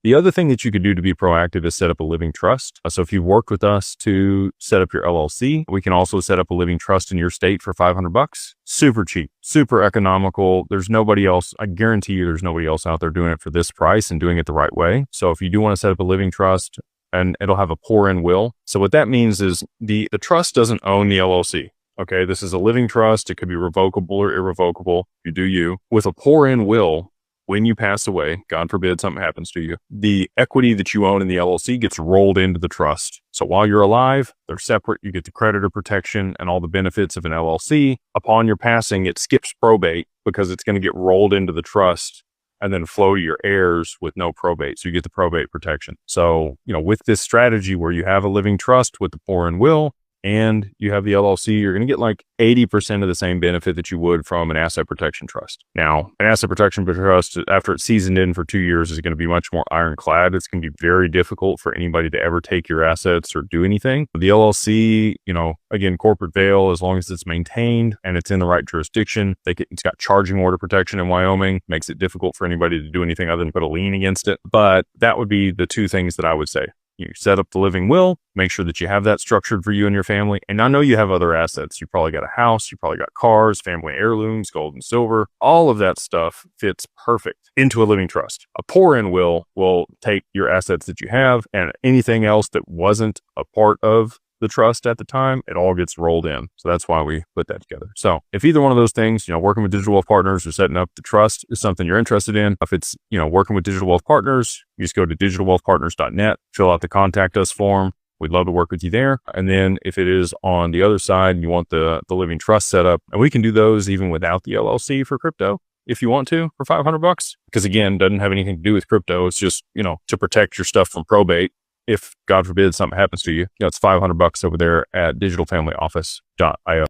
The other thing that you could do to be proactive is set up a living trust. So if you've worked with us to set up your LLC, we can also set up a living trust in your state for $500. Super cheap, super economical. There's nobody else. I guarantee you there's nobody else out there doing it for this price and doing it the right way. So if you do want to set up a living trust, and it'll have a pour-in will. So what that means is the trust doesn't own the LLC. Okay, this is a living trust. It could be revocable or irrevocable. You do you. With a pour-in will, when you pass away, God forbid something happens to you, the equity that you own in the LLC gets rolled into the trust. So while you're alive, they're separate. You get the creditor protection and all the benefits of an LLC. Upon your passing, it skips probate because it's going to get rolled into the trust and then flow to your heirs with no probate. So you get the probate protection. So, with this strategy where you have a living trust with the pour-in will and you have the LLC, you're going to get like 80% of the same benefit that you would from an asset protection trust. Now, an asset protection trust, after it's seasoned in for 2 years, is going to be much more ironclad. It's going to be very difficult for anybody to ever take your assets or do anything. The LLC, again, corporate veil, as long as it's maintained and it's in the right jurisdiction, it's got charging order protection in Wyoming, makes it difficult for anybody to do anything other than put a lien against it. But that would be the two things that I would say. You set up the living will, make sure that you have that structured for you and your family. And I know you have other assets. You probably got a house, you probably got cars, family heirlooms, gold and silver. All of that stuff fits perfect into a living trust. A pour-in will take your assets that you have and anything else that wasn't a part of the trust at the time, it all gets rolled in. So that's why we put that together. So if either one of those things, working with Digital Wealth Partners or setting up the trust is something you're interested in, if it's, working with Digital Wealth Partners, you just go to digitalwealthpartners.net, fill out the contact us form. We'd love to work with you there. And then if it is on the other side and you want the living trust set up, and we can do those even without the LLC for crypto, if you want to, for $500, because again, doesn't have anything to do with crypto. It's just, to protect your stuff from probate. If God forbid something happens to you, it's $500 over there at digitalfamilyoffice.io.